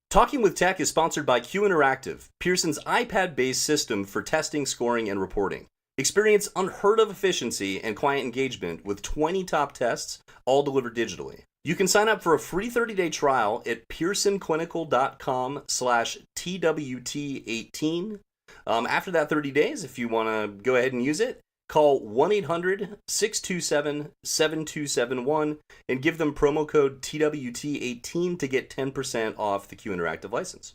Talking with Tech is sponsored by Q Interactive, Pearson's iPad-based system for testing, scoring, and reporting. Experience unheard of efficiency and client engagement with 20 top tests, all delivered digitally. You can sign up for a free 30-day trial at pearsonclinical.com/TWT18. After that 30 days, if you want to go ahead and use it, call 1-800-627-7271 and give them promo code TWT18 to get 10% off the Q Interactive license.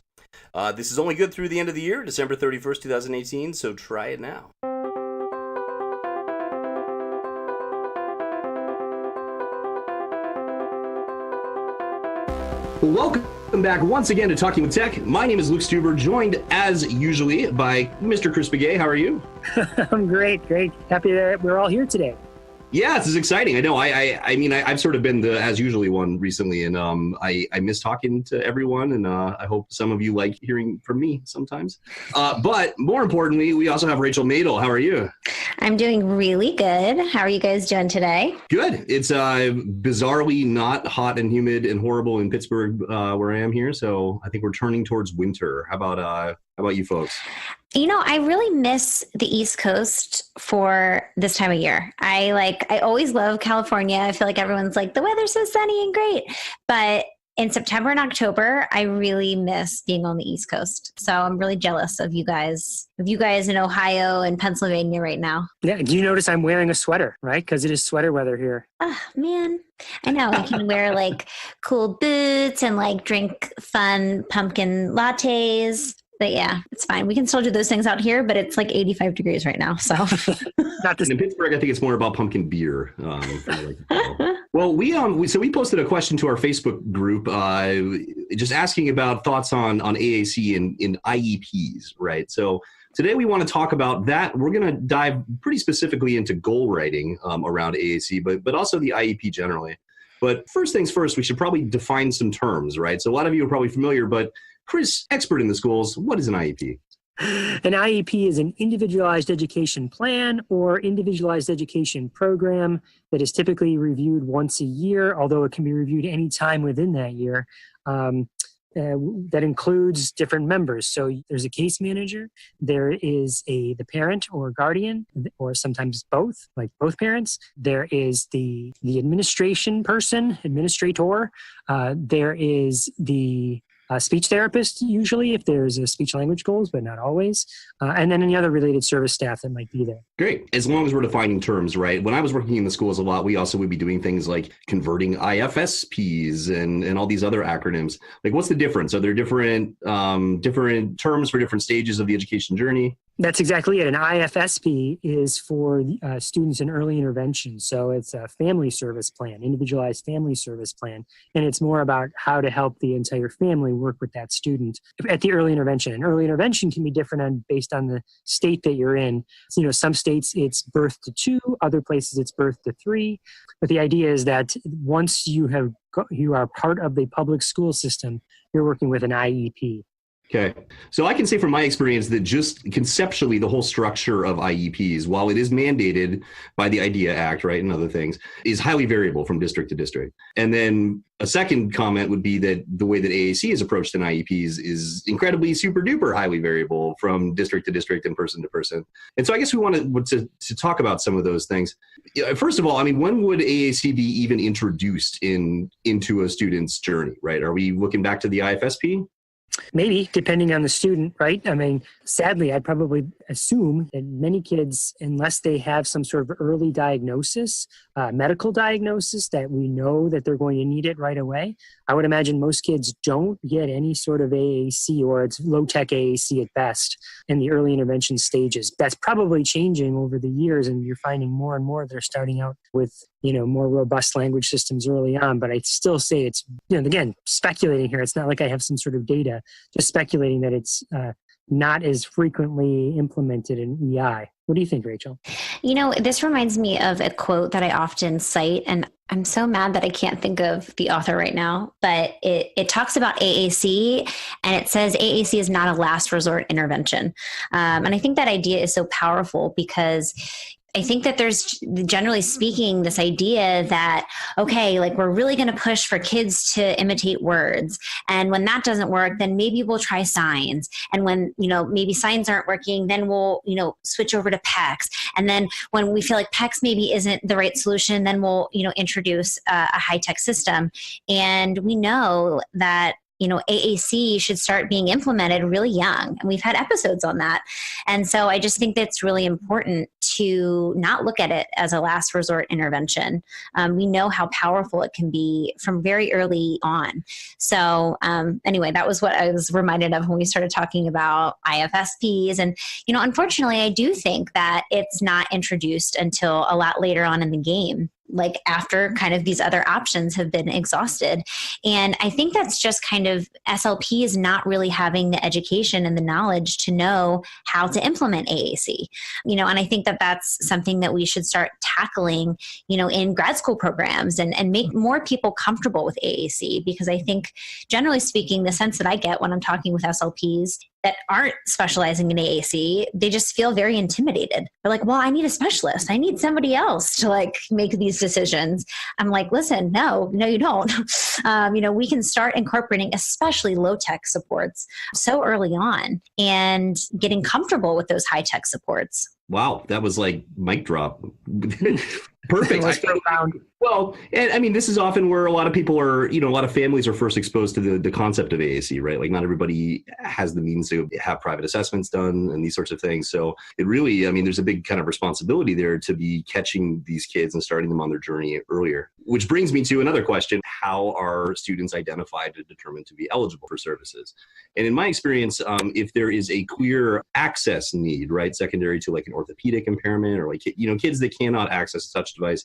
This is only good through the end of the year, December 31st, 2018, so try it now. Welcome back once again to Talking with Tech. My name is Luke Stuber, joined as usually by Mr. Chris Begay. How are you? I'm great. Happy that we're all here today. Yeah, this is exciting. I know. I mean, I've sort of been the as usually one recently, and I miss talking to everyone, and I hope some of you like hearing from me sometimes. But more importantly, we also have Rachel Madel. How are you? I'm doing really good. How are you guys doing today? Good. It's bizarrely not hot and humid and horrible in Pittsburgh where I am here, so I think we're turning towards winter. How about you folks? You know, I really miss the East Coast for this time of year. I always love California. I feel like everyone's like, the weather's so sunny and great. But in September and October, I really miss being on the East Coast. So I'm really jealous of you guys in Ohio and Pennsylvania right now. Yeah. Do you notice I'm wearing a sweater, right? Because it is sweater weather here. Oh, man. I know. I can wear like cool boots and like drink fun pumpkin lattes. But yeah, it's fine. We can still do those things out here, but it's like 85 degrees right now. So not this in Pittsburgh. I think it's more about pumpkin beer. Well, we posted a question to our Facebook group, just asking about thoughts on AAC and IEPs, right? So today we want to talk about that. We're going to dive pretty specifically into goal writing around AAC, but also the IEP generally. But first things first, we should probably define some terms, right? So a lot of you are probably familiar, but Chris, expert in the schools, what is an IEP? An IEP is an Individualized Education Plan or Individualized Education Program that is typically reviewed once a year, although it can be reviewed any time within that year. That includes different members. So there's a case manager, there is the parent or guardian, or sometimes both, like both parents. There is the administrator, there is the speech therapist, usually, if there's a speech language goals, but not always. And then any other related service staff that might be there. Great. As long as we're defining terms, right? When I was working in the schools a lot, we also would be doing things like converting IFSPs and all these other acronyms. Like, what's the difference? Are there different terms for different stages of the education journey? That's exactly it. An IFSP is for students in early intervention. So it's a family service plan, individualized family service plan. And it's more about how to help the entire family work with that student at the early intervention. And early intervention can be different based on the state that you're in. So, some states it's birth to 2, other places it's birth to 3. But the idea is that once you are part of the public school system, you're working with an IEP. Okay. So I can say from my experience that just conceptually the whole structure of IEPs, while it is mandated by the IDEA Act, right, and other things, is highly variable from district to district. And then a second comment would be that the way that AAC is approached in IEPs is incredibly super duper highly variable from district to district and person to person. And so I guess we wanted to talk about some of those things. First of all, I mean, when would AAC be even introduced into a student's journey, right? Are we looking back to the IFSP? Maybe, depending on the student, right? I mean, sadly, I'd probably assume that many kids, unless they have some sort of early diagnosis, medical diagnosis, that we know that they're going to need it right away, I would imagine most kids don't get any sort of AAC, or it's low-tech AAC at best in the early intervention stages. That's probably changing over the years, and you're finding more and more that are starting out with more robust language systems early on. But I still say it's, again, speculating here. It's not like I have some sort of data, just speculating that it's not as frequently implemented in EI. What do you think, Rachel? This reminds me of a quote that I often cite, and I'm so mad that I can't think of the author right now, but it talks about AAC, and it says AAC is not a last resort intervention. And I think that idea is so powerful because I think that there's, generally speaking, this idea that, okay, like we're really going to push for kids to imitate words. And when that doesn't work, then maybe we'll try signs. And when, maybe signs aren't working, then we'll, switch over to PECS. And then when we feel like PECS maybe isn't the right solution, then we'll, introduce a high-tech system. And we know that AAC should start being implemented really young. And we've had episodes on that. And so I just think that's really important to not look at it as a last resort intervention. We know how powerful it can be from very early on. So anyway, that was what I was reminded of when we started talking about IFSPs. And, unfortunately, I do think that it's not introduced until a lot later on in the game, like after kind of these other options have been exhausted. And I think that's just kind of SLP is not really having the education and the knowledge to know how to implement AAC, and I think that that's something that we should start tackling, in grad school programs and make more people comfortable with AAC, because I think generally speaking, the sense that I get when I'm talking with SLPs that aren't specializing in AAC, they just feel very intimidated. They're like, well, I need a specialist. I need somebody else to like make these decisions. I'm like, listen, no, you don't. We can start incorporating especially low-tech supports so early on and getting comfortable with those high-tech supports. Wow, that was like mic drop. Perfect. Well, and I mean, this is often where a lot of people are, a lot of families are first exposed to the concept of AAC, right? Like not everybody has the means to have private assessments done and these sorts of things. So it really, there's a big kind of responsibility there to be catching these kids and starting them on their journey earlier. Which brings me to another question. How are students identified and determined to be eligible for services? And in my experience, if there is a clear access need, right, secondary to like an orthopedic impairment or like, kids that cannot access such device,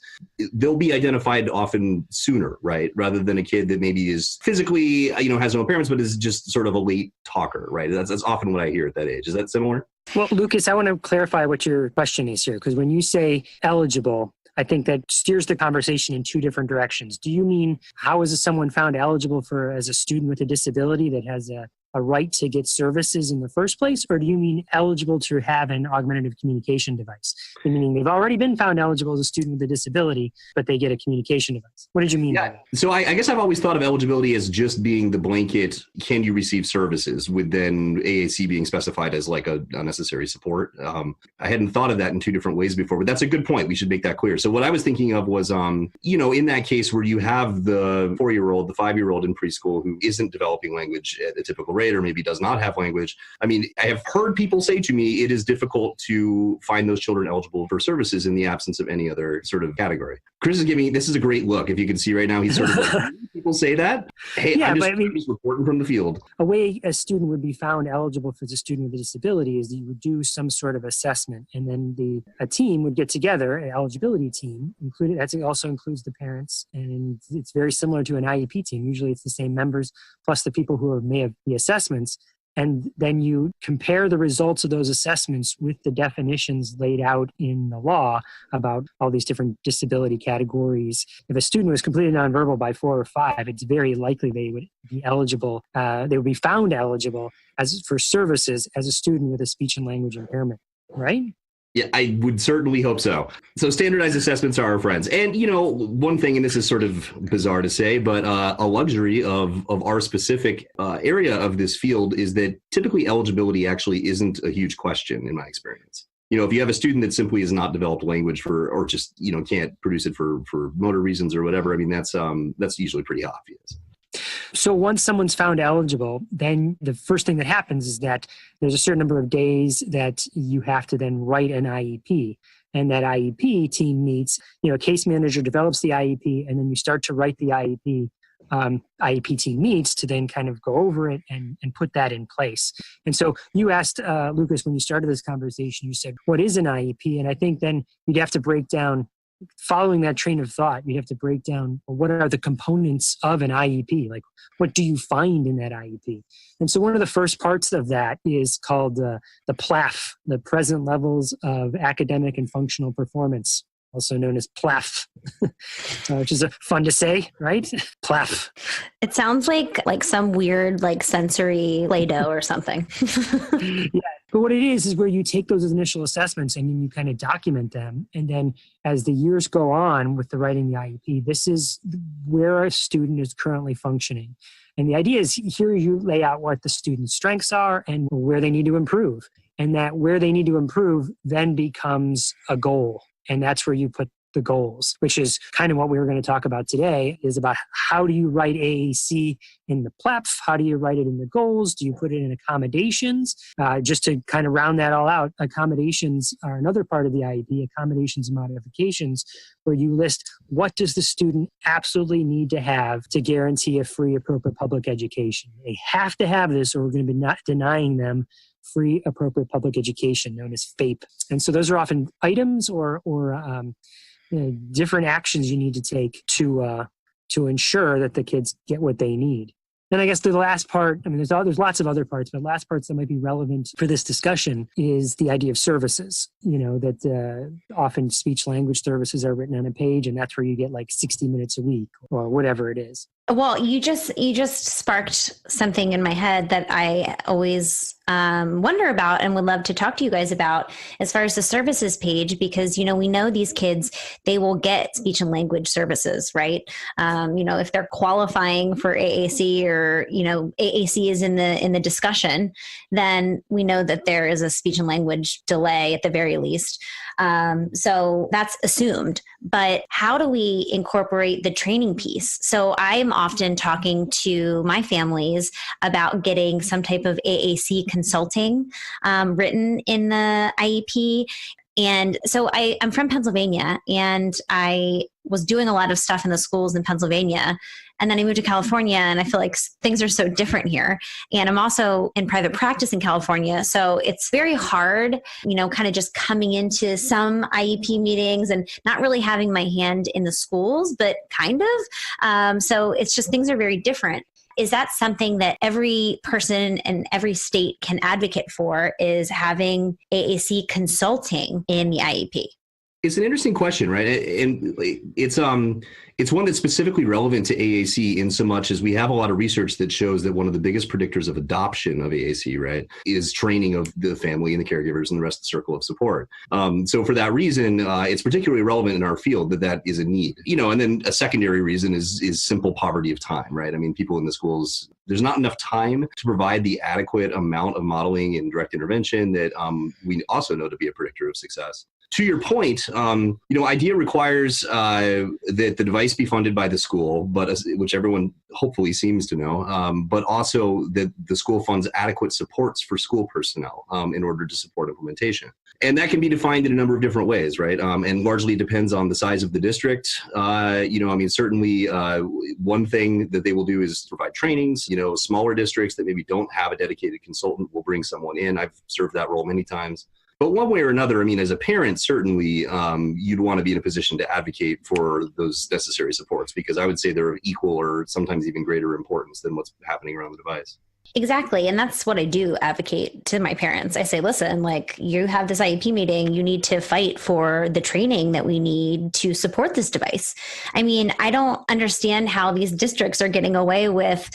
they'll be identified often sooner, right? Rather than a kid that maybe is physically, has no impairments, but is just sort of a late talker, right? That's often what I hear at that age. Is that similar? Well, Lucas, I want to clarify what your question is here, because when you say eligible, I think that steers the conversation in two different directions. Do you mean how is someone found eligible as a student with a disability that has a right to get services in the first place? Or do you mean eligible to have an augmentative communication device? Meaning they've already been found eligible as a student with a disability, but they get a communication device. What did you mean by that? So I guess I've always thought of eligibility as just being the blanket, can you receive services, with then AAC being specified as like a necessary support. I hadn't thought of that in two different ways before, but that's a good point. We should make that clear. So what I was thinking of was, in that case where you have the 4-year-old, the 5-year-old in preschool who isn't developing language at a typical rate, or maybe does not have language. I have heard people say to me, it is difficult to find those children eligible for services in the absence of any other sort of category. Chris is giving, this is a great look. If you can see right now, he's sort of like, people say that. Hey, yeah, I'm just reporting from the field. A way a student would be found eligible as a student with a disability is that you would do some sort of assessment, and then a team would get together, an eligibility team, that also includes the parents, and it's very similar to an IEP team. Usually it's the same members plus the people who may have the assessments. And then you compare the results of those assessments with the definitions laid out in the law about all these different disability categories. If a student was completely nonverbal by 4 or 5, it's very likely they would be eligible, they would be found eligible for services as a student with a speech and language impairment, right? Yeah, I would certainly hope so. So standardized assessments are our friends. And, one thing, and this is sort of bizarre to say, but a luxury of our specific area of this field is that typically eligibility actually isn't a huge question in my experience. If you have a student that simply has not developed language or just, can't produce it for motor reasons or whatever, that's usually pretty obvious. So once someone's found eligible, then the first thing that happens is that there's a certain number of days that you have to then write an IEP. And that IEP team meets, a case manager develops the IEP, and then you start to write the IEP. IEP team meets to then kind of go over it and put that in place. And so you asked, Lucas, when you started this conversation, you said, what is an IEP? And I think then you'd have to break down, following that train of thought, you'd have to break down what are the components of an IEP? Like, what do you find in that IEP? And so one of the first parts of that is called the PLAF, the Present Levels of Academic and Functional Performance, also known as PLAF, which is fun to say, right? PLAF. It sounds like some weird sensory Play-Doh or something. Yeah. But what it is where you take those initial assessments and then you kind of document them. And then as the years go on with the writing the IEP, this is where a student is currently functioning. And the idea is here you lay out what the student's strengths are and where they need to improve. And that where they need to improve then becomes a goal. And that's where you put the goals, which is kind of what we were going to talk about today, is about how do you write AAC in the PLEP? How do you write it in the goals? Do you put it in accommodations? Just to kind of round that all out, accommodations are another part of the IEP, accommodations and modifications, where you list what does the student absolutely need to have to guarantee a free, appropriate public education. They have to have this or we're going to be not denying them free, appropriate public education, known as FAPE. And so those are often items or different actions you need to take to ensure that the kids get what they need. And I guess the last part, there's lots of other parts, but last parts that might be relevant for this discussion is the idea of services. That often speech language services are written on a page, and that's where you get like 60 minutes a week or whatever it is. Well, you just sparked something in my head that I always wonder about and would love to talk to you guys about as far as the services page, because, we know these kids, they will get speech and language services, right? If they're qualifying for AAC or, AAC is in the discussion, then we know that there is a speech and language delay at the very least. So that's assumed, but how do we incorporate the training piece? So I'm often talking to my families about getting some type of AAC consulting written in the IEP. And so I'm from Pennsylvania, and I was doing a lot of stuff in the schools in Pennsylvania. And then I moved to California, and I feel like things are so different here. And I'm also in private practice in California. So it's very hard, kind of just coming into some IEP meetings and not really having my hand in the schools, but kind of. So it's just things are very different. Is that something that every person in every state can advocate for, is having AAC consulting in the IEP? It's an interesting question, right? And it's one that's specifically relevant to AAC in so much as we have a lot of research that shows that one of the biggest predictors of adoption of AAC, right, is training of the family and the caregivers and the rest of the circle of support. So for that reason, it's particularly relevant in our field that is a need. And then a secondary reason is simple poverty of time, right? People in the schools, there's not enough time to provide the adequate amount of modeling and direct intervention that we also know to be a predictor of success. To your point, IDEA requires that the device be funded by the school, which everyone hopefully seems to know, but also that the school funds adequate supports for school personnel in order to support implementation. And that can be defined in a number of different ways, right? And largely depends on the size of the district. Certainly one thing that they will do is provide trainings. Smaller districts that maybe don't have a dedicated consultant will bring someone in. I've served that role many times. But one way or another, as a parent, certainly you'd want to be in a position to advocate for those necessary supports, because I would say they're of equal or sometimes even greater importance than what's happening around the device. Exactly. And that's what I do advocate to my parents. I say, listen, you have this IEP meeting, you need to fight for the training that we need to support this device. I don't understand how these districts are getting away with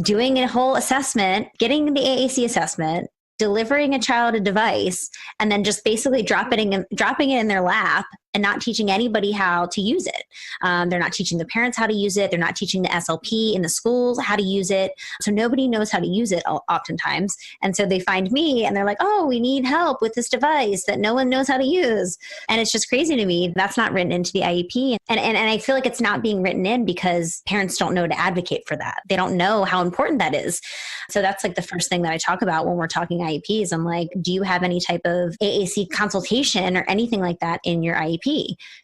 doing a whole assessment, getting the AAC assessment, delivering a child a device, and then just basically dropping it in their lap and not teaching anybody how to use it. They're not teaching the parents how to use it. They're not teaching the SLP in the schools how to use it. So nobody knows how to use it oftentimes. And so they find me and they're like, oh, we need help with this device that no one knows how to use. And it's just crazy to me. That's not written into the IEP. And I feel like it's not being written in because parents don't know to advocate for that. They don't know how important that is. So that's the first thing that I talk about when we're talking IEPs. I'm like, do you have any type of AAC consultation or anything like that in your IEP?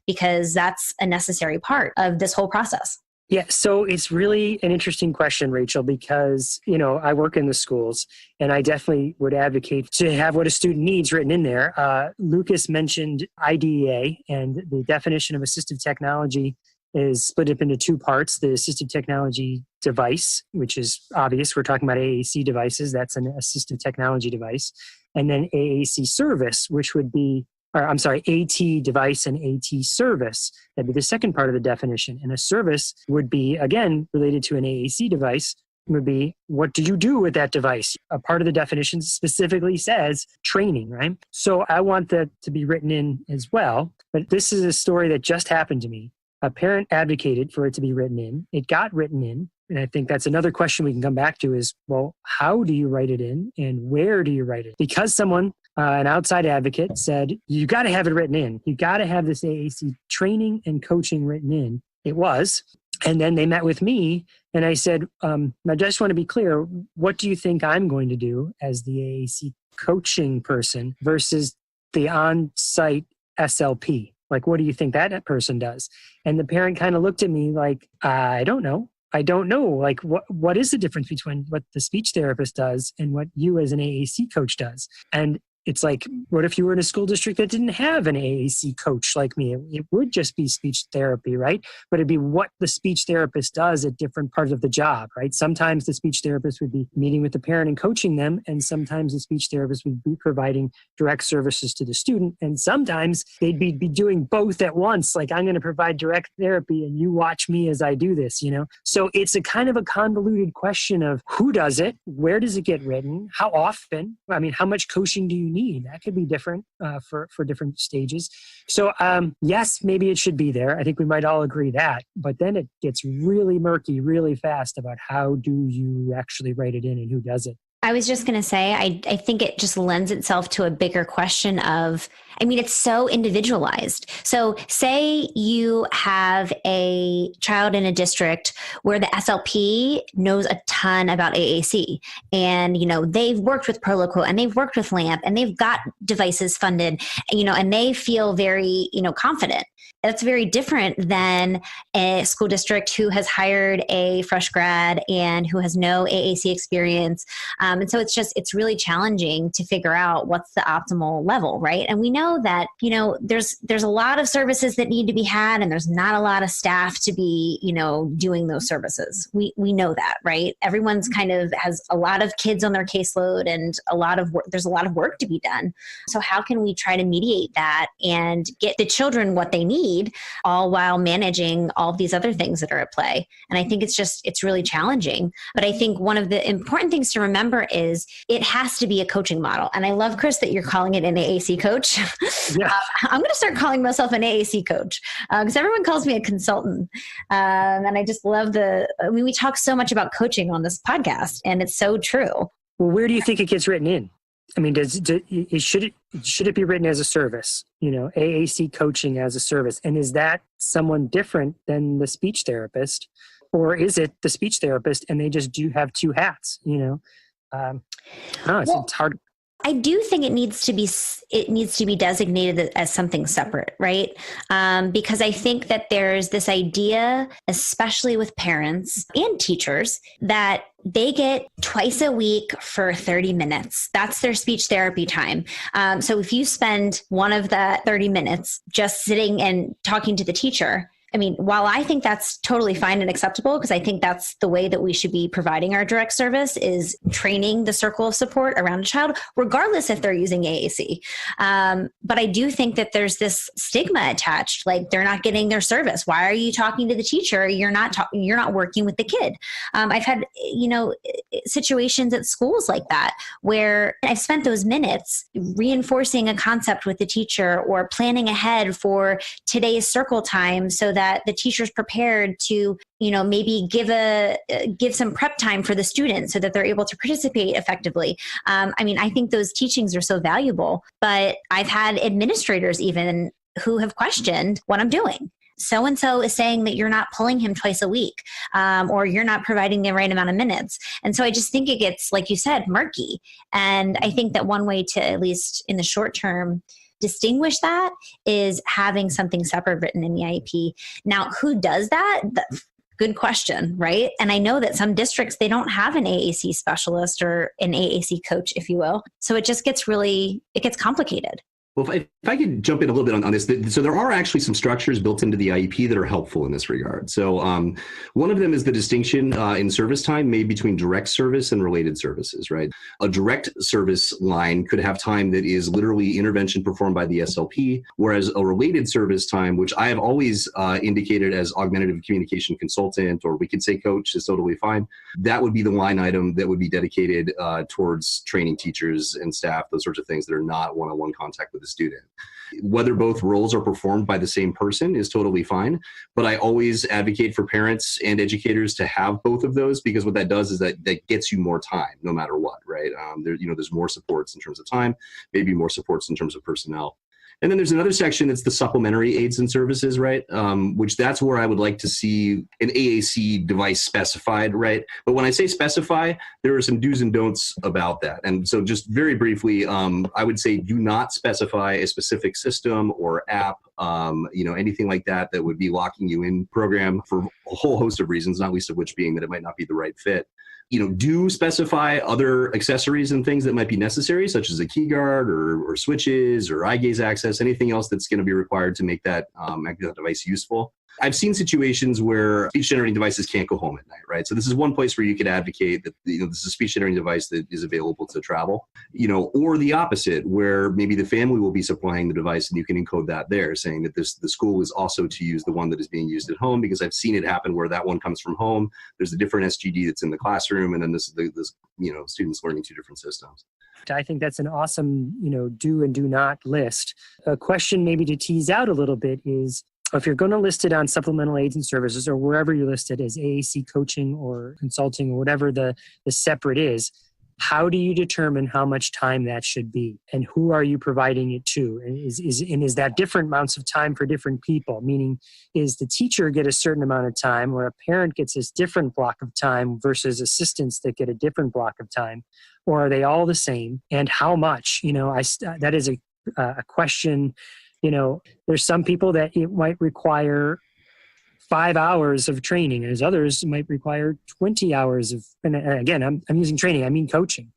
Because that's a necessary part of this whole process. Yeah, so it's really an interesting question, Rachel, because, I work in the schools and I definitely would advocate to have what a student needs written in there. Lucas mentioned IDEA, and the definition of assistive technology is split up into two parts. The assistive technology device, which is obvious. We're talking about AAC devices. That's an assistive technology device. And then AAC service, which would be AT device and AT service. That'd be the second part of the definition. And a service would be, again, related to an AAC device, would be, what do you do with that device? A part of the definition specifically says training, right? So I want that to be written in as well. But this is a story that just happened to me. A parent advocated for it to be written in. It got written in. And I think that's another question we can come back to is, well, how do you write it in and where do you write it? Because someone, an outside advocate said, you got to have it written in. You got to have this AAC training and coaching written in. It was. And then they met with me and I said, I just want to be clear, what do you think I'm going to do as the AAC coaching person versus the on-site SLP? Like, what do you think that person does? And the parent kind of looked at me like, I don't know. Like, what is the difference between what the speech therapist does and what you as an AAC coach does? And it's like, what if you were in a school district that didn't have an AAC coach like me? It would just be speech therapy, right? But it'd be what the speech therapist does at different parts of the job, right? Sometimes the speech therapist would be meeting with the parent and coaching them. And sometimes the speech therapist would be providing direct services to the student. And sometimes they'd be doing both at once. Like, I'm going to provide direct therapy and you watch me as I do this, you know? So it's a kind of a convoluted question of who does it? Where does it get written? How often? I mean, how much coaching do you need? That could be different for different stages. So yes, maybe it should be there. I think we might all agree that. But then it gets really murky really fast about how do you actually write it in and who does it. I was just going to say, I think it just lends itself to a bigger question of, I mean, it's so individualized. So say you have a child in a district where the SLP knows a ton about AAC and, you know, they've worked with Proloquo and they've worked with LAMP and they've got devices funded, you know, and they feel very, you know, confident. That's very different than a school district who has hired a fresh grad and who has no AAC experience. And so it's really challenging to figure out what's the optimal level, right? And we know that, you know, there's a lot of services that need to be had and there's not a lot of staff to be, you know, doing those services. We know that, right? Everyone's kind of has a lot of kids on their caseload and a lot of work, there's a lot of work to be done. So how can we try to mediate that and get the children what they need, all while managing all of these other things that are at play? And I think it's really challenging. But I think one of the important things to remember is it has to be a coaching model. And I love, Chris, that you're calling it an AAC coach. Yeah. I'm going to start calling myself an AAC coach because everyone calls me a consultant. And I just love we talk so much about coaching on this podcast and it's so true. Well, where do you think it gets written in? I mean, should it be written as a service, you know, AAC coaching as a service? And is that someone different than the speech therapist? Or is it the speech therapist and they just do have two hats, you know? It's hard. I do think it needs to be designated as something separate, right? Because I think that there's this idea, especially with parents and teachers, that they get twice a week for 30 minutes. That's their speech therapy time. So if you spend one of the 30 minutes just sitting and talking to the teacher, I mean, while I think that's totally fine and acceptable, because I think that's the way that we should be providing our direct service is training the circle of support around a child, regardless if they're using AAC. But I do think that there's this stigma attached, like they're not getting their service. Why are you talking to the teacher? You're not working with the kid. I've had, you know, situations at schools like that where I've spent those minutes reinforcing a concept with the teacher or planning ahead for today's circle time so that the teacher's prepared to, you know, maybe give some prep time for the student so that they're able to participate effectively. I mean, I think those teachings are so valuable, but I've had administrators even who have questioned what I'm doing. So-and-so is saying that you're not pulling him twice a week, or you're not providing the right amount of minutes. And so I just think it gets, like you said, murky. And I think that one way to, at least in the short term, distinguish that is having something separate written in the IEP. Now, who does that? Good question, right? And I know that some districts, they don't have an AAC specialist or an AAC coach, if you will. So it just gets complicated. Well, if I could jump in a little bit on this. So there are actually some structures built into the IEP that are helpful in this regard. So one of them is the distinction in service time made between direct service and related services, right? A direct service line could have time that is literally intervention performed by the SLP, whereas a related service time, which I have always indicated as augmentative communication consultant, or we could say coach, is totally fine. That would be the line item that would be dedicated towards training teachers and staff, those sorts of things that are not one-on-one contact with the student. Whether both roles are performed by the same person is totally fine, but I always advocate for parents and educators to have both of those, because what that does is that gets you more time no matter what, right? There's more supports in terms of time, maybe more supports in terms of personnel. And then there's another section that's the supplementary aids and services, right? Which that's where I would like to see an AAC device specified, right? But when I say specify, there are some do's and don'ts about that. And so just very briefly, I would say do not specify a specific system or app, anything like that would be locking you in program for a whole host of reasons, not least of which being that it might not be the right fit. Do specify other accessories and things that might be necessary, such as a keyguard or switches or eye gaze access, anything else that's going to be required to make that device useful. I've seen situations where speech generating devices can't go home at night, right? So this is one place where you could advocate that this is a speech generating device that is available to travel, or the opposite, where maybe the family will be supplying the device and you can encode that there, saying that the school is also to use the one that is being used at home, because I've seen it happen where that one comes from home. There's a different SGD that's in the classroom, and then this students learning two different systems. I think that's an awesome, do and do not list. A question maybe to tease out a little bit is, if you're going to list it on supplemental aids and services, or wherever you list it as AAC coaching or consulting or whatever the separate is, how do you determine how much time that should be? And who are you providing it to? And is that different amounts of time for different people? Meaning, is the teacher get a certain amount of time, or a parent gets this different block of time versus assistants that get a different block of time? Or are they all the same? And how much? That is a question. There's some people that it might require 5 hours of training, and as others might require 20 hours of, and again, I'm using training, I mean coaching,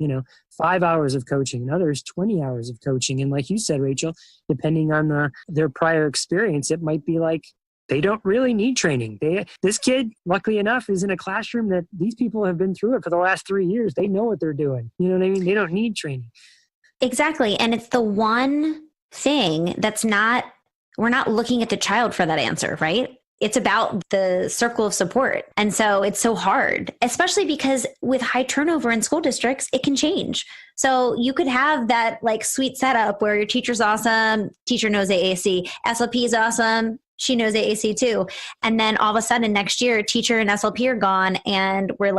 5 hours of coaching, and others 20 hours of coaching. And like you said, Rachel, depending on their prior experience, it might be like they don't really need training. This kid, luckily enough, is in a classroom that these people have been through it for the last 3 years. They know what they're doing. You know what I mean? They don't need training. Exactly. And it's the one thing we're not looking at the child for that answer, right? It's about the circle of support. And so it's so hard, especially because with high turnover in school districts, it can change. So you could have that sweet setup where your teacher's awesome, teacher knows AAC, SLP is awesome, she knows AAC too. And then all of a sudden next year, teacher and SLP are gone, and we're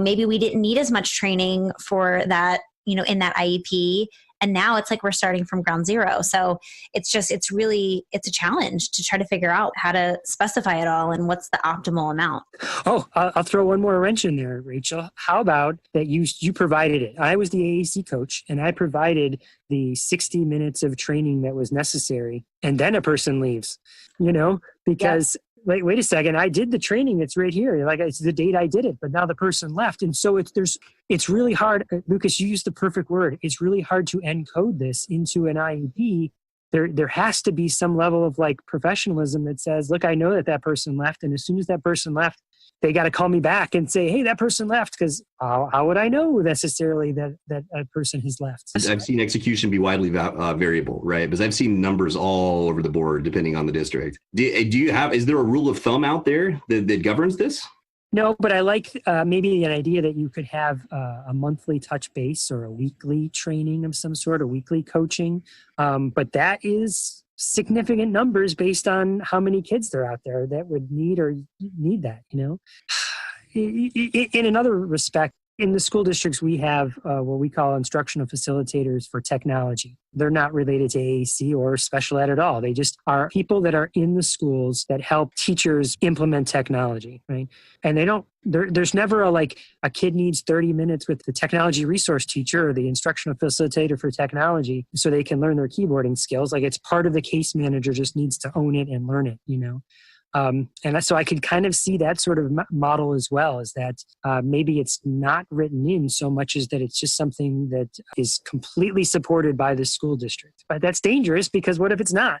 maybe we didn't need as much training for that, in that IEP. And now it's like we're starting from ground zero. So it's a challenge to try to figure out how to specify it all and what's the optimal amount. Oh, I'll throw one more wrench in there, Rachel. How about that you provided it? I was the AAC coach, and I provided the 60 minutes of training that was necessary, and then a person leaves, because... Yep. Wait a second. I did the training. It's right here. It's the date I did it, but now the person left. And so it's really hard. Lucas, you used the perfect word. It's really hard to encode this into an IEP. There has to be some level of professionalism that says, look, I know that person left. And as soon as that person left, they got to call me back and say, hey, that person left, because how would I know necessarily that a person has left? I've seen execution be widely variable, right? Because I've seen numbers all over the board depending on the district. Is there a rule of thumb out there that governs this? No, but I like maybe an idea that you could have a monthly touch base or a weekly training of some sort, a weekly coaching. But that is significant numbers based on how many kids there are out there that would need that, In another respect, in the school districts, we have what we call instructional facilitators for technology. They're not related to AAC or special ed at all. They just are people that are in the schools that help teachers implement technology, right? And there's never a kid needs 30 minutes with the technology resource teacher or the instructional facilitator for technology so they can learn their keyboarding skills. It's part of the case manager just needs to own it and learn it, And so I could kind of see that sort of model as well, is that maybe it's not written in so much as that it's just something that is completely supported by the school district. But that's dangerous, because what if it's not,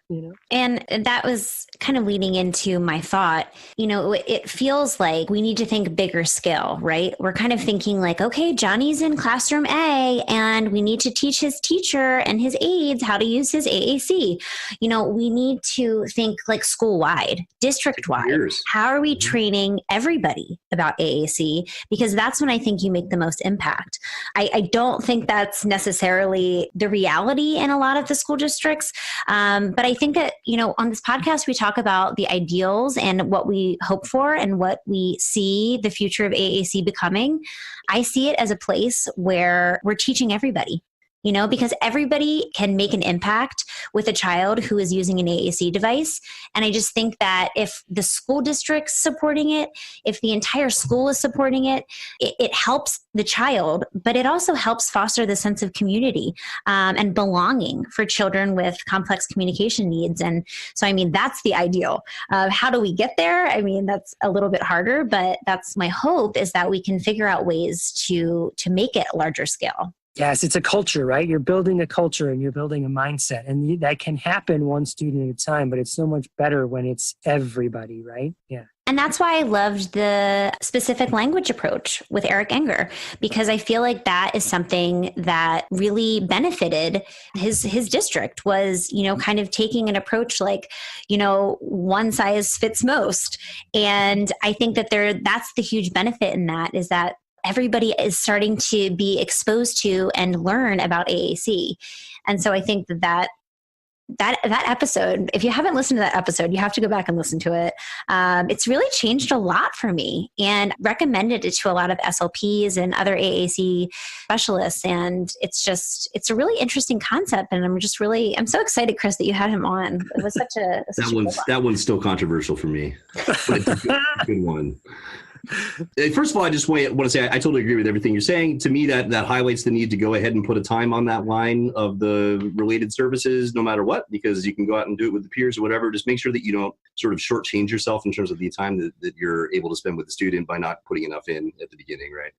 And that was kind of leading into my thought. It feels like we need to think bigger scale, right? We're kind of thinking like, okay, Johnny's in classroom A and we need to teach his teacher and his aides how to use his AAC. We need to think like school-wide, district-wide. How are we training everybody about AAC? Because that's when I think you make the most impact. I don't think that's necessarily the reality in a lot of the school districts. But I think that, on this podcast, we talk about the ideals and what we hope for and what we see the future of AAC becoming. I see it as a place where we're teaching everybody. Because everybody can make an impact with a child who is using an AAC device. And I just think that if the school district's supporting it, if the entire school is supporting it, it helps the child, but it also helps foster the sense of community and belonging for children with complex communication needs. And so, that's the ideal. How do we get there? That's a little bit harder, but that's my hope, is that we can figure out ways to make it larger scale. Yes, it's a culture, right? You're building a culture and you're building a mindset. And that can happen one student at a time, but it's so much better when it's everybody, right? Yeah. And that's why I loved the specific language approach with Eric Enger, because I feel like that is something that really benefited his district, was, kind of taking an approach like, one size fits most. And I think that that's the huge benefit in that, is that everybody is starting to be exposed to and learn about AAC. And so I think that episode, if you haven't listened to that episode, you have to go back and listen to it. It's really changed a lot for me, and recommended it to a lot of SLPs and other AAC specialists. And it's a really interesting concept. And I'm so excited, Chris, that you had him on. It was such a that one's still controversial for me. But it's a good one. First of all, I just want to say I totally agree with everything you're saying. To me, that highlights the need to go ahead and put a time on that line of the related services, no matter what, because you can go out and do it with the peers or whatever. Just make sure that you don't sort of shortchange yourself in terms of the time that you're able to spend with the student by not putting enough in at the beginning, right?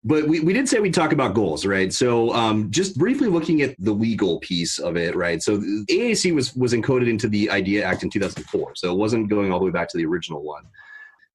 But we did say we'd talk about goals, right? So just briefly looking at the legal piece of it, right? So the AAC was encoded into the IDEA Act in 2004, so it wasn't going all the way back to the original one.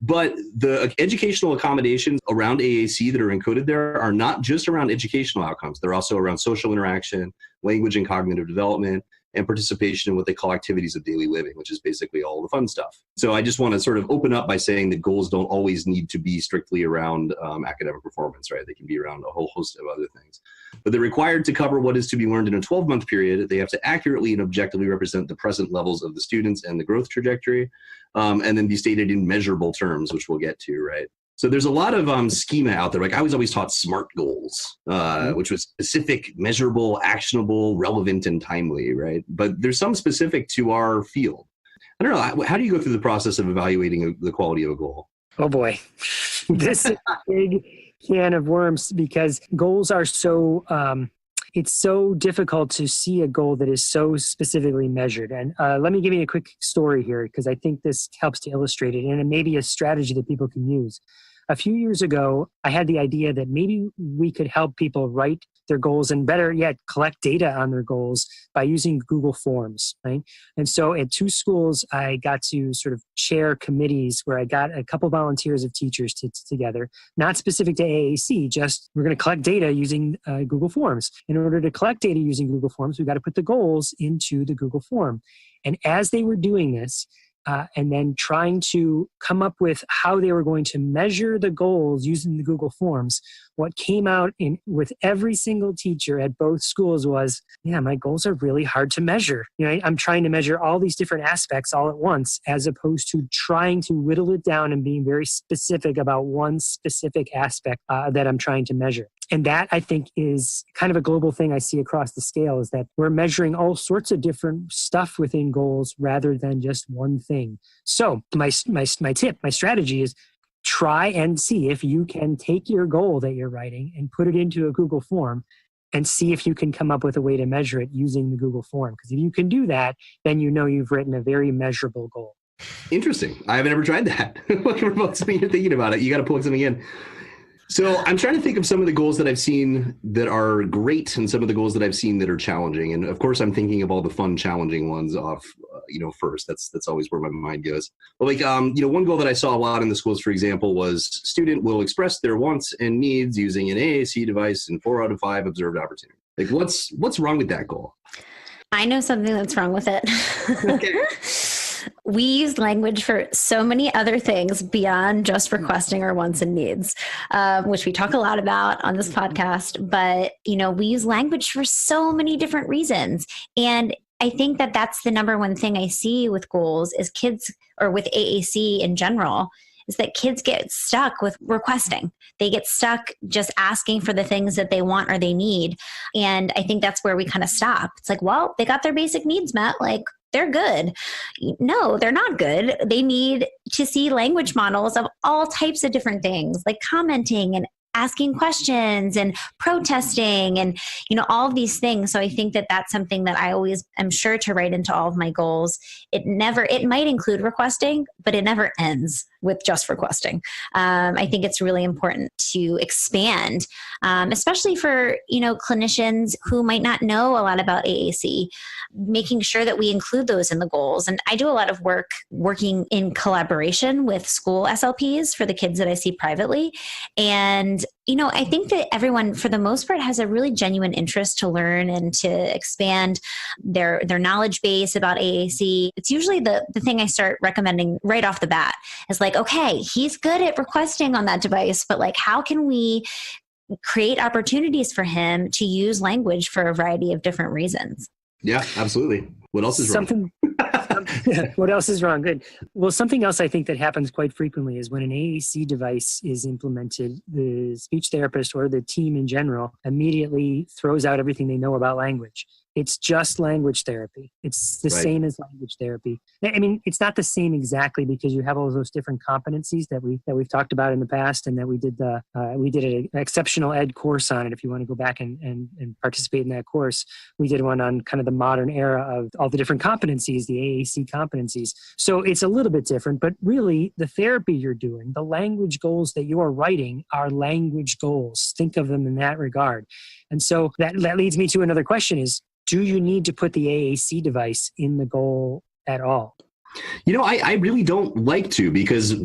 But the educational accommodations around AAC that are encoded there are not just around educational outcomes. They're also around social interaction, language and cognitive development, and participation in what they call activities of daily living, which is basically all the fun stuff. So I just want to sort of open up by saying that goals don't always need to be strictly around academic performance, right? They can be around a whole host of other things. But they're required to cover what is to be learned in a 12-month period. They have to accurately and objectively represent the present levels of the students and the growth trajectory, and then be stated in measurable terms, which we'll get to, right? So there's a lot of schema out there. Like I was always taught SMART goals, which was specific, measurable, actionable, relevant, and timely, right? But there's some specific to our field. I don't know. How do you go through the process of evaluating the quality of a goal? Oh boy, this is a big can of worms, because goals are so, it's so difficult to see a goal that is so specifically measured. And let me give you a quick story here, because I think this helps to illustrate it, and it may be a strategy that people can use. A few years ago, I had the idea that maybe we could help people write their goals, and better yet, collect data on their goals by using Google Forms, right? And so at 2 schools, I got to sort of chair committees where I got a couple volunteers of teachers together, not specific to AAC, just we're going to collect data using Google Forms. In order to collect data using Google Forms, we've got to put the goals into the Google form. And as they were doing this, and then trying to come up with how they were going to measure the goals using the Google Forms, what came out with every single teacher at both schools was, yeah, my goals are really hard to measure. I'm trying to measure all these different aspects all at once, as opposed to trying to whittle it down and being very specific about one specific aspect that I'm trying to measure. And that, I think, is kind of a global thing I see across the scale, is that we're measuring all sorts of different stuff within goals rather than just one thing. So my tip, my strategy is try and see if you can take your goal that you're writing and put it into a Google form and see if you can come up with a way to measure it using the Google form. Because if you can do that, then you've written a very measurable goal. Interesting. I haven't ever tried that. Whatever about something you're thinking about it, you got to plug something in. So I'm trying to think of some of the goals that I've seen that are great and some of the goals that I've seen that are challenging. And of course, I'm thinking of all the fun, challenging ones off, first. That's always where my mind goes. But one goal that I saw a lot in the schools, for example, was student will express their wants and needs using an AAC device in 4 out of 5 observed opportunities. Like, what's wrong with that goal? I know something that's wrong with it. Okay. We use language for so many other things beyond just requesting our wants and needs, which we talk a lot about on this podcast. But, we use language for so many different reasons. And I think that that's the number one thing I see with goals is kids, or with AAC in general, is that kids get stuck with requesting. They get stuck just asking for the things that they want or they need. And I think that's where we kind of stop. It's like, well, they got their basic needs met. Like, they're good. No, they're not good. They need to see language models of all types of different things, like commenting and asking questions and protesting and, all of these things. So I think that that's something that I always am sure to write into all of my goals. It might include requesting, but it never ends with just requesting. I think it's really important to expand, especially for, clinicians who might not know a lot about AAC, making sure that we include those in the goals. And I do a lot of work working in collaboration with school SLPs for the kids that I see privately. And I think that everyone, for the most part, has a really genuine interest to learn and to expand their knowledge base about AAC. It's usually the thing I start recommending right off the bat is like, okay, he's good at requesting on that device, but like, how can we create opportunities for him to use language for a variety of different reasons? Yeah, absolutely. What else is wrong? What else is wrong? Good. Well, something else I think that happens quite frequently is when an AAC device is implemented, the speech therapist or the team in general immediately throws out everything they know about language. It's just language therapy. It's the same as language therapy. I mean, it's not the same exactly because you have all those different competencies that we've talked about in the past, and that we did an exceptional ed course on it. If you want to go back and participate in that course, we did one on kind of the modern era of all the different competencies, the AAC competencies. So it's a little bit different, but really the therapy you're doing, the language goals that you are writing are language goals. Think of them in that regard. And so that leads me to another question is, do you need to put the AAC device in the goal at all? I really don't like to, because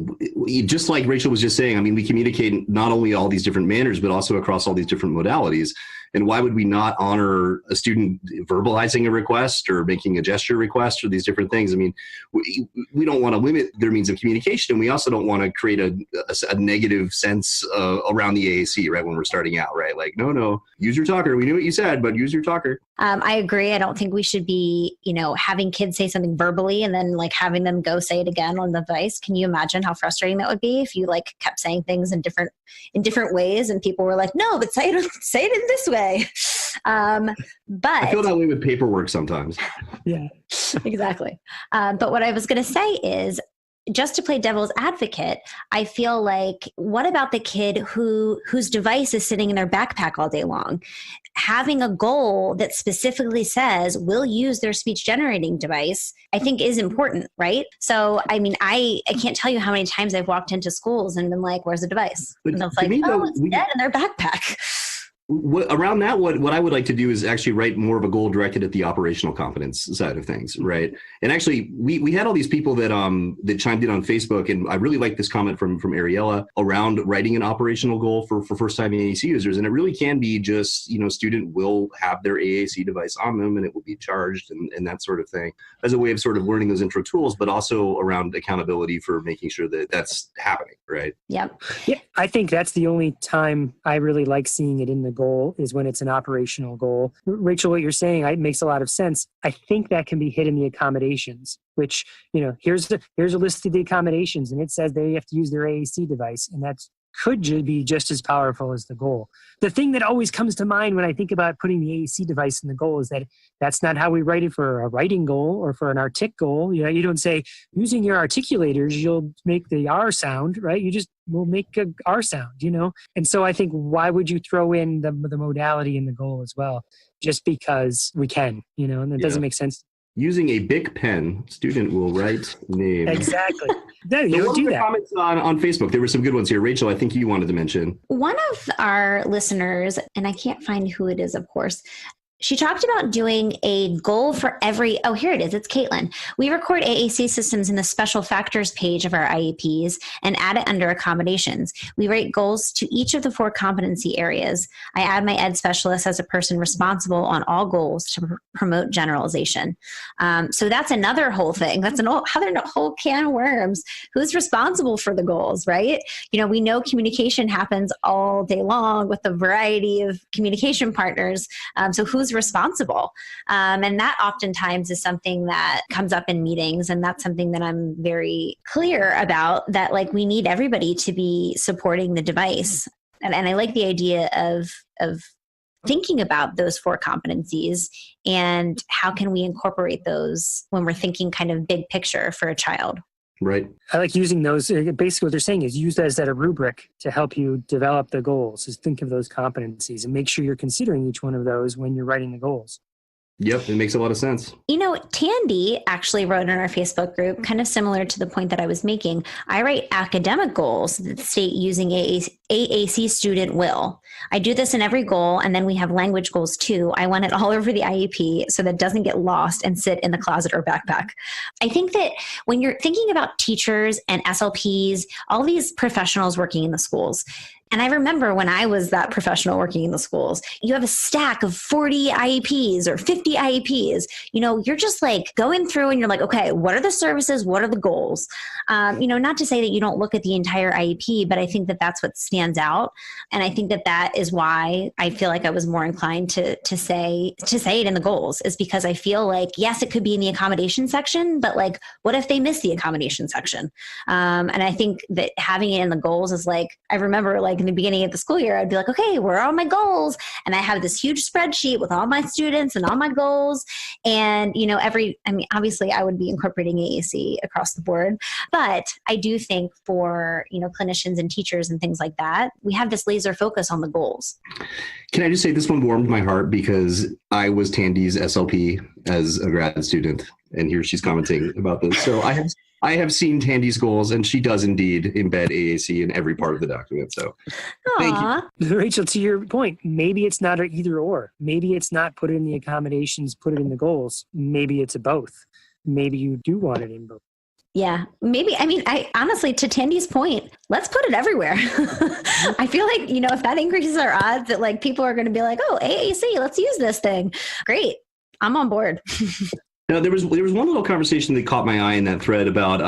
just like Rachel was just saying, I mean, we communicate not only all these different manners, but also across all these different modalities. And why would we not honor a student verbalizing a request or making a gesture request or these different things? I mean, we don't want to limit their means of communication. And we also don't want to create a negative sense around the AAC, right, when we're starting out, right? Like, no, use your talker. We knew what you said, but use your talker. I agree. I don't think we should be, having kids say something verbally and then like having them go say it again on the device. Can you imagine how frustrating that would be if you like kept saying things in different ways and people were like, no, but say it in this way. But I feel that way with paperwork sometimes. Yeah, exactly. But what I was going to say is, just to play devil's advocate, I feel like, what about the kid whose device is sitting in their backpack all day long? Having a goal that specifically says we'll use their speech generating device, I think is important, right? So, I mean, I can't tell you how many times I've walked into schools and been like, where's the device? And it's like, it's dead in their backpack. Around that, what I would like to do is actually write more of a goal directed at the operational competence side of things, right? And actually, we had all these people that chimed in on Facebook, and I really like this comment from Ariella around writing an operational goal for first-time AAC users. And it really can be just, student will have their AAC device on them, and it will be charged and that sort of thing, as a way of sort of learning those intro tools, but also around accountability for making sure that that's happening, right? Yep. Yeah, I think that's the only time I really like seeing it in the goal is when it's an operational goal. Rachel, what you're saying makes a lot of sense. I think that can be hit in the accommodations, which, here's a list of the accommodations, and it says they have to use their AAC device, and that's could be just as powerful as the goal. The thing that always comes to mind when I think about putting the AAC device in the goal is that that's not how we write it for a writing goal or for an artic goal. You don't say, using your articulators, you'll make the R sound, right? You just will make a R sound, And so I think, why would you throw in the modality in the goal as well? Just because we can, and it doesn't make sense. Using a Bic pen, student will write name. Exactly. No, you So don't what do were the that. comments on Facebook? There were some good ones here. Rachel, I think you wanted to mention. One of our listeners, and I can't find who it is, of course, she talked about doing a goal for every, oh, here it is. It's Caitlin. We record AAC systems in the special factors page of our IEPs and add it under accommodations. We write goals to each of the 4 competency areas. I add my ed specialist as a person responsible on all goals to promote generalization. So that's another whole thing. That's another whole can of worms. Who's responsible for the goals, right? We know communication happens all day long with a variety of communication partners. So who's responsible? And that oftentimes is something that comes up in meetings. And that's something that I'm very clear about, that like we need everybody to be supporting the device. And I like the idea of thinking about those 4 competencies and how can we incorporate those when we're thinking kind of big picture for a child. Right. I like using those. Basically, what they're saying is use that as a rubric to help you develop the goals. Is think of those competencies and make sure you're considering each one of those when you're writing the goals. Yep, it makes a lot of sense. Tandy actually wrote in our Facebook group, kind of similar to the point that I was making. I write academic goals that state using AAC student will. I do this in every goal, and then we have language goals too. I want it all over the IEP so that it doesn't get lost and sit in the closet or backpack. I think that when you're thinking about teachers and SLPs, all these professionals working in the schools, and I remember when I was that professional working in the schools, you have a stack of 40 IEPs or 50 IEPs. You're just like going through and you're like, okay, what are the services? What are the goals? Not to say that you don't look at the entire IEP, but I think that that's what stands out. And I think that that is why I feel like I was more inclined to say it in the goals, is because I feel like, yes, it could be in the accommodation section, but like, what if they miss the accommodation section? And I think that having it in the goals is like, I remember like in the beginning of the school year, I'd be like, okay, where are all my goals? And I have this huge spreadsheet with all my students and all my goals. And, obviously I would be incorporating AAC across the board, but I do think for, clinicians and teachers and things like that, we have this laser focus on the goals. Can I just say this one warmed my heart because I was Tandy's SLP as a grad student, and here she's commenting about this. So I have seen Tandy's goals, and she does indeed embed AAC in every part of the document. So thank you. Rachel, to your point, maybe it's not an either or. Maybe it's not put it in the accommodations, put it in the goals. Maybe it's a both. Maybe you do want it in both. Yeah, maybe. I honestly, to Tandy's point, let's put it everywhere. I feel like, if that increases our odds that like people are going to be like, oh, AAC, let's use this thing. Great. I'm on board. Now, there was one little conversation that caught my eye in that thread about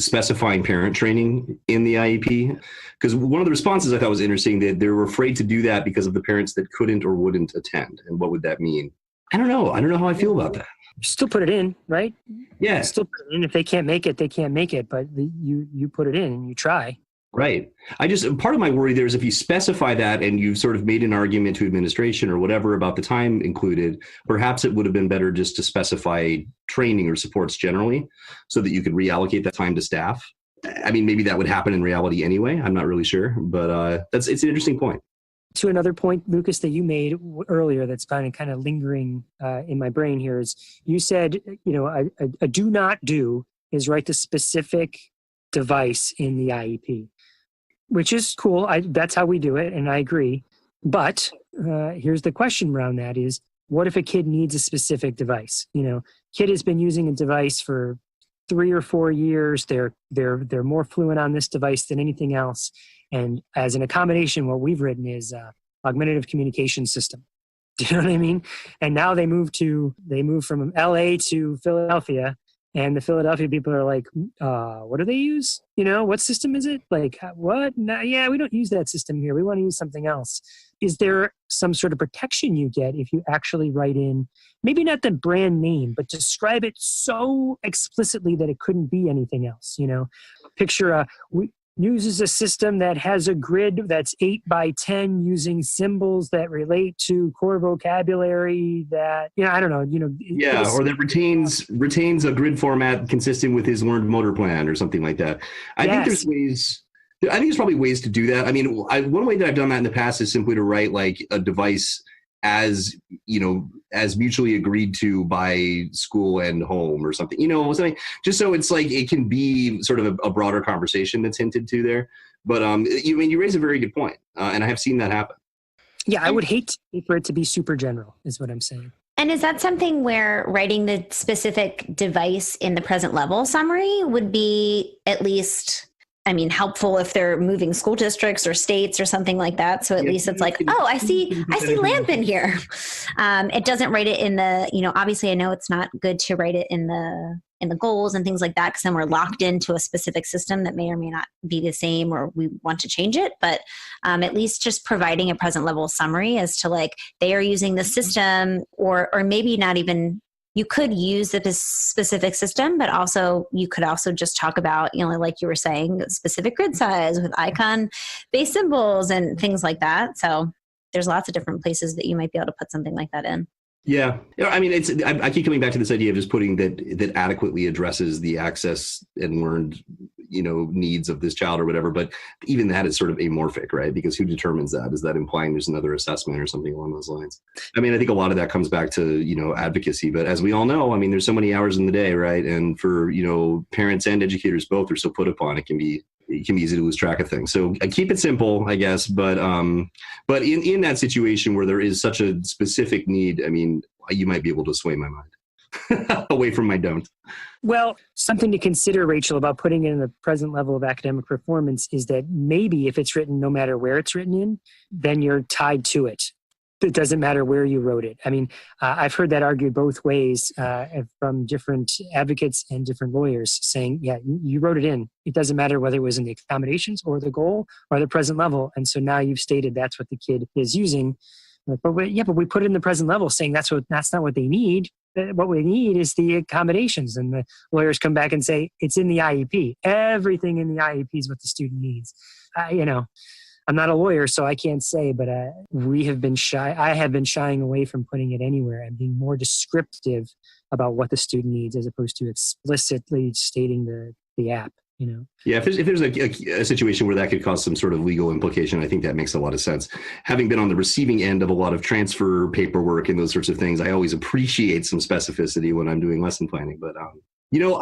specifying parent training in the IEP, because one of the responses I thought was interesting, that they were afraid to do that because of the parents that couldn't or wouldn't attend. And what would that mean? I don't know how I feel about that. Still put it in, right? Yeah. Still put it in. If they can't make it, they can't make it. But you put it in and you try. Right. Part of my worry there is if you specify that and you've sort of made an argument to administration or whatever about the time included, perhaps it would have been better just to specify training or supports generally so that you could reallocate that time to staff. Maybe that would happen in reality anyway. I'm not really sure, but it's an interesting point. To another point, Lucas, that you made earlier that's kind of lingering in my brain here is you said, a do not do is write the specific device in the IEP, which is cool. That's how we do it, and I agree. But here's the question around that is, what if a kid needs a specific device? Kid has been using a device for 3 or 4 years. They're more fluent on this device than anything else. And as an accommodation, what we've written is augmentative communication system. Do you know what I mean? And now they move from LA to Philadelphia, and the Philadelphia people are like, what do they use? What system is it? Like, what? No, yeah, we don't use that system here. We want to use something else. Is there some sort of protection you get if you actually write in, maybe not the brand name, but describe it so explicitly that it couldn't be anything else? Picture uses a system that has a grid that's 8 by 10 using symbols that relate to core vocabulary that, I don't know, Yeah, or that retains a grid format consistent with his learned motor plan or something like that. I think there's probably ways to do that. One way that I've done that in the past is simply to write like a device as, as mutually agreed to by school and home or something, something, just so it's like it can be sort of a broader conversation that's hinted to there. But you raise a very good point, and I have seen that happen. Yeah, I would hate for it to be super general, is what I'm saying. And is that something where writing the specific device in the present level summary would be at least, helpful if they're moving school districts or states or something like that? So at least it's like, oh, I see lamp in here. It doesn't write it in the, obviously I know it's not good to write it in the goals and things like that, because then we're locked into a specific system that may or may not be the same, or we want to change it. But at least just providing a present level summary as to like, they are using the system, or maybe not even, you could use the specific system, but also you could also just talk about, like you were saying, specific grid size with icon-based symbols and things like that. So there's lots of different places that you might be able to put something like that in. Yeah. I keep coming back to this idea of just putting that adequately addresses the access and learned, needs of this child or whatever. But even that is sort of amorphic, right? Because who determines that? Is that implying there's another assessment or something along those lines? I think a lot of that comes back to, advocacy. But as we all know, there's so many hours in the day, right? And for, parents and educators both are so put upon, it can be easy to lose track of things. So I keep it simple, I guess. But in that situation where there is such a specific need, you might be able to sway my mind away from my don't. Well, something to consider, Rachel, about putting it in the present level of academic performance is that maybe if it's written no matter where it's written in, then you're tied to it. It doesn't matter where you wrote it. I've heard that argued both ways from different advocates and different lawyers saying, yeah, you wrote it in. It doesn't matter whether it was in the accommodations or the goal or the present level. And so now you've stated that's what the kid is using. But we put it in the present level saying that's not what they need. What we need is the accommodations. And the lawyers come back and say, it's in the IEP. Everything in the IEP is what the student needs. I'm not a lawyer, so I can't say, but we have been shy. I have been shying away from putting it anywhere and being more descriptive about what the student needs as opposed to explicitly stating the app. Yeah, if there's a situation where that could cause some sort of legal implication, I think that makes a lot of sense. Having been on the receiving end of a lot of transfer paperwork and those sorts of things, I always appreciate some specificity when I'm doing lesson planning. But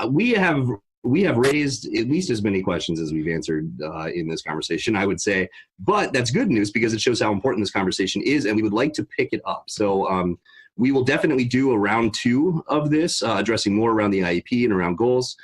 we have raised at least as many questions as we've answered in this conversation, I would say. But that's good news because it shows how important this conversation is, and we would like to pick it up. So we will definitely do a round 2 of this, addressing more around the IEP and around goals.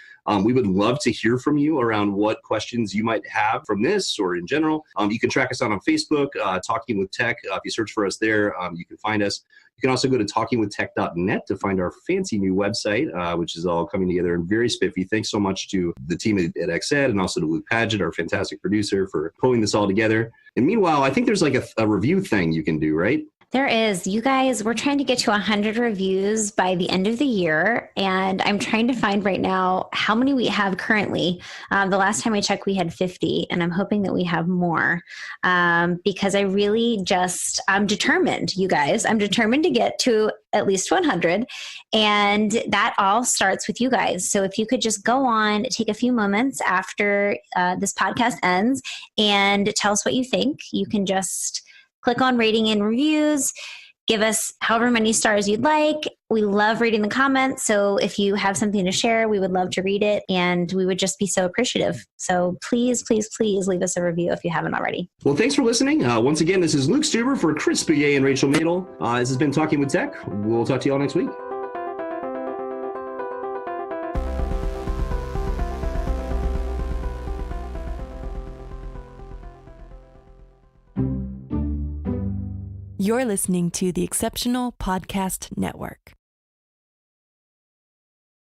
We would love to hear from you around what questions you might have from this or in general. You can track us on Facebook, Talking with Tech. If you search for us there, you can find us. You can also go to talkingwithtech.net to find our fancy new website, which is all coming together and very spiffy. Thanks so much to the team at XEd and also to Luke Padgett, our fantastic producer, for pulling this all together. And meanwhile, I think there's like a review thing you can do, right? There is. You guys, we're trying to get to 100 reviews by the end of the year. And I'm trying to find right now how many we have currently. The last time I checked, we had 50, and I'm hoping that we have more because I'm determined, you guys. I'm determined to get to at least 100. And that all starts with you guys. So if you could just go on, take a few moments after this podcast ends and tell us what you think. You can just click on rating and reviews, give us however many stars you'd like. We love reading the comments. So if you have something to share, we would love to read it, and we would just be so appreciative. So please, please, please leave us a review if you haven't already. Well, thanks for listening. Once again, this is Luke Stuber for Chris Bouillet and Rachel Madel. This has been Talking with Tech. We'll talk to you all next week. You're listening to the Exceptional Podcast Network.